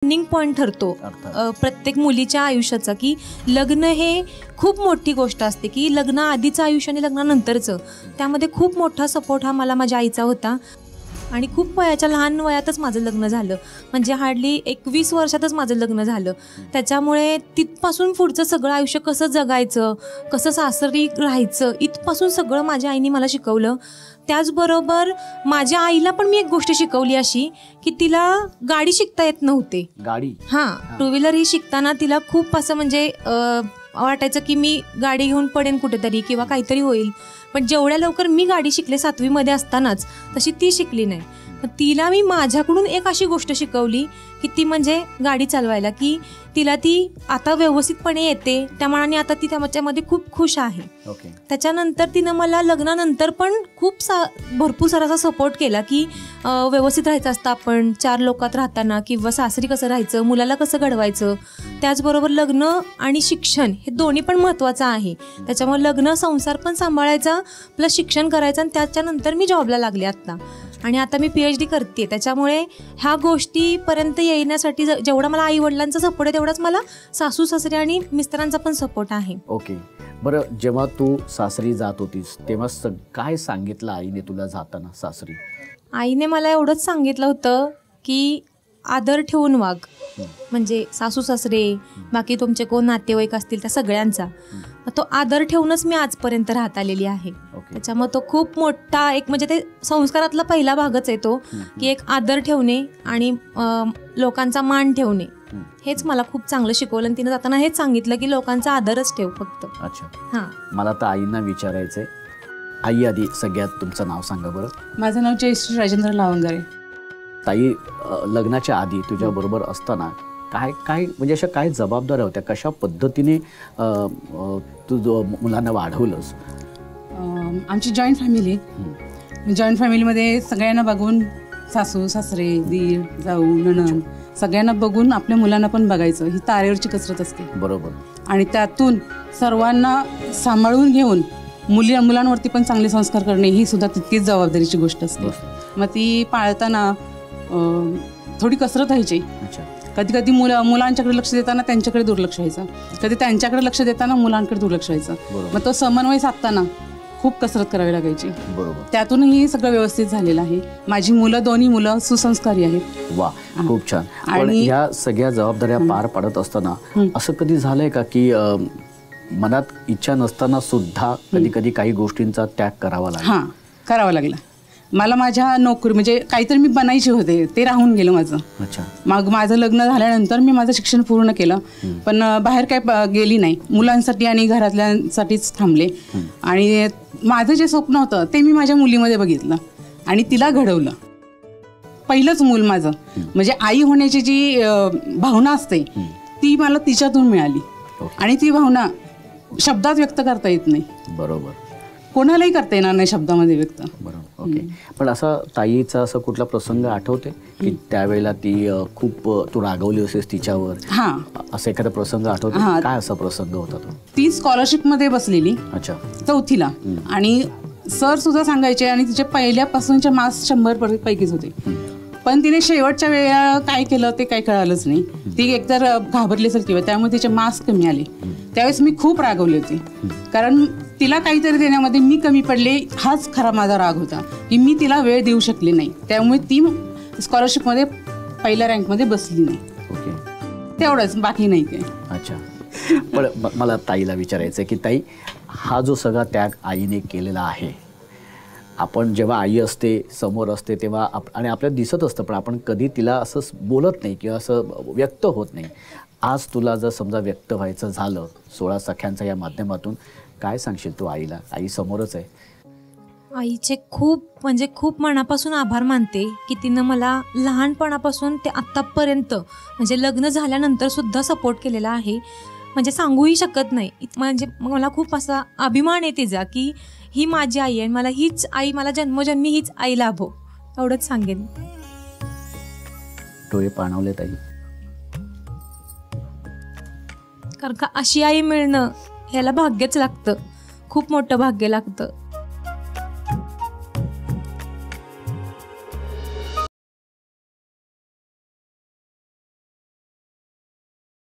Turning point ठरतो प्रत्येक मुलीच्या आयुष्याचा, की लग्न हे खूप मोठी गोष्ट असते, की लग्नाआधीचं आयुष्य आणि लग्नानंतरचं त्यामध्ये खूप मोठा सपोर्ट हा मला माझ्या आईचा होता. आणि खूप वयाच्या लहान वयातच माझं लग्न झालं, म्हणजे हार्डली 21 वर्षातच माझं लग्न झालं. त्याच्यामुळे तिथपासून पुढचं सगळं आयुष्य कसं जगायचं, कसं सासरी राहायचं, इथपासून सगळं माझ्या आईने मला शिकवलं. त्याचबरोबर माझ्या आईला पण मी एक गोष्ट शिकवली अशी, की तिला गाडी शिकता येत नव्हते. गाडी? हां, टू व्हीलर ही शिकताना तिला खूप असं म्हणजे वाटायचं की मी गाडी घेऊन पडेन कुठेतरी किंवा काहीतरी होईल. पण जेवढ्या लवकर मी गाडी शिकले 7वीमध्ये असतानाच, तशी ती शिकली नाही. पण तिला मी माझ्याकडून एक अशी गोष्ट शिकवली की ती म्हणजे गाडी चालवायला, की तिला ती आता व्यवस्थितपणे येते. त्या मानाने आता ती त्याच्यामध्ये खूप खुश आहे. त्याच्यानंतर तिनं मला लग्नानंतर पण भरपूर सारा सपोर्ट केला, की व्यवस्थित राहायचं असतं आपण 4 लोकात राहताना, किंवा सासरी कसं राहायचं, मुलाला कसं घडवायचं. त्याचबरोबर लग्न आणि शिक्षण हे दोन्ही पण महत्त्वाचं आहे. त्याच्यामुळे लग्न संसार पण सांभाळायचा, प्लस शिक्षण करायचं. आणि त्याच्यानंतर मी जॉबला लागले आत्ता, आणि आता मी PhD करते. त्याच्यामुळे ह्या गोष्टीपर्यंत येण्यासाठी जेवढा मला आई वडिलांचा सपोर्ट आहे, तेवढाच मला सासू सासरे आणि मिस्टरांचा पण सपोर्ट आहे. ओके, बरं, जेव्हा तू सासरी जात होतीस तेव्हा काय सांगितलं आईने तुला जाताना सासरी? आईने मला एवढंच सांगितलं होतं की आदर ठेवून वाग, म्हणजे सासू सासरे बाकी तुमचे कोण नातेवाईक असतील त्या सगळ्यांचा. तो आदर ठेवूनच मी आजपर्यंत राहत आलेली आहे. त्याच्यामुळे तो खूप मोठा एक म्हणजे ते संस्कारातला पहिला भागच आहे तो, की एक आदर ठेवणे आणि लोकांचा मान ठेवणे. हेच मला खूप चांगलं शिकवलं. आणि तिने जाताना हेच सांगितलं की लोकांचा आदरच ठेव फक्त. अच्छा, हां, मला तर आईंना विचारायचंय. आई, आधी सगळ्यात तुमचं नाव सांगा बरं. माझं नाव जयश्री राजेंद्र लावंगरे. ताई, लग्नाच्या आधी तुझ्या बरोबर असताना काय काय म्हणजे अशा काय जबाबदाऱ्या होत्या, कशा पद्धतीने तू मुलांना वाढवलंस? आमची जॉईंट फॅमिली, जॉईंट फॅमिलीमध्ये सगळ्यांना बघून, सासू सासरे दीर जाऊ नणंद सगळ्यांना बघून आपल्या मुलांना पण बघायचं, ही तारेवरची कसरत असते. बरोबर. आणि त्यातून सर्वांना सांभाळून घेऊन मुलांवरती पण चांगले संस्कार करणे ही सुद्धा तितकीच जबाबदारीची गोष्ट असते. मग ती पाळताना थोडी कसरत व्हायची. कधी कधी मुलांच्याकडे लक्ष देताना त्यांच्याकडे दुर्लक्ष व्हायचं, कधी त्यांच्याकडे लक्ष देताना मुलांकडे दुर्लक्ष व्हायचं. मग तो समन्वय साधताना खूप कसरत करावी लागायची. बरोबर. त्यातूनही सगळं व्यवस्थित झालेलं आहे. माझी मुलं, दोन्ही मुलं सुसंस्कारी आहेत. वा, खूप छान. आणि ह्या सगळ्या जबाबदाऱ्या पार पाडत असताना असं कधी झालंय का की मनात इच्छा नसताना सुद्धा कधी कधी काही गोष्टींचा त्याग करावा लागला? हां, करावा लागला. मला माझ्या नोकरी म्हणजे काहीतरी मी बनायचे होते, ते राहून गेलं माझं. अच्छा. मग माझं लग्न झाल्यानंतर मी माझं शिक्षण पूर्ण केलं, पण बाहेर काय गेली नाही. मुलांसाठी आणि घरातल्यांसाठीच थांबले. आणि माझं जे स्वप्न होतं ते मी माझ्या मुलीमध्ये बघितलं आणि तिला घडवलं. पहिलंच मूल माझं म्हणजे आई होण्याची जी भावना असते ती मला तिच्यातून मिळाली. आणि ती भावना शब्दात व्यक्त करता येत नाही. बरोबर. कोणालाही करता येणार नाही शब्दामध्ये व्यक्त. बरोबर. ओके. पण असा ताईचा असं कुठला प्रसंग आठवते की त्यावेळेला ती खूप तू रागवली असेस तिच्यावर? हां, असं एखादा प्रसंग आठवतो? काय असा प्रसंग होता तो? ती स्कॉलरशिपमध्ये बसलेली. अच्छा. 4थीला. आणि सर सुद्धा सांगायचे आणि तिचे पहिल्यापासूनचे मार्क्स 100 पैकीच होते. पण तिने शेवटच्या वेळेला काय केलं ते काही कळालंच नाही. ती एकतर घाबरली असेल किंवा त्यामुळे तिचे मार्क्स कमी आले. त्यावेळेस मी खूप रागवले होते, कारण तिला काहीतरी देण्यामध्ये मी कमी पडले हाच खरा माझा राग होता, की मी तिला वेळ देऊ शकले नाही. त्यामुळे ती स्कॉलरशिपमध्ये पहिल्या रँकमध्ये बसली नाही. ओके, तेवढंच, बाकी नाही ते. अच्छा. पण मला ताईला विचारायचं आहे की ताई, हा जो सगळा त्याग आईने केलेला आहे, आपण जेव्हा आई असते समोर असते तेव्हा आणि आपल्याला दिसत असतं, पण आपण कधी तिला असं बोलत नाही किंवा असं व्यक्त होत नाही. आज तुला जर समजा व्यक्त व्हायचं झालं 16 सख्यांच्या या माध्यमातून, काय सांगशील तू आईला? आई समोरच आहे. आईचे खूप मनापासून आभार मानते की तिनं मला लहानपणापासून ते आत्तापर्यंत म्हणजे लग्न झाल्यानंतर सुद्धा सपोर्ट केलेला आहे. म्हणजे सांगूही शकत नाही. म्हणजे मला खूप असा अभिमान आहे तिचा, की ही माझी आई आहे, मला हीच आई, मला जन्मोजन्मी हीच आई लाभो, एवढंच सांगेन. डोळे पाणवले ताई. कारण का अशी आई मिळणं ह्याला भाग्यच लागतं, खूप मोठं भाग्य लागतं.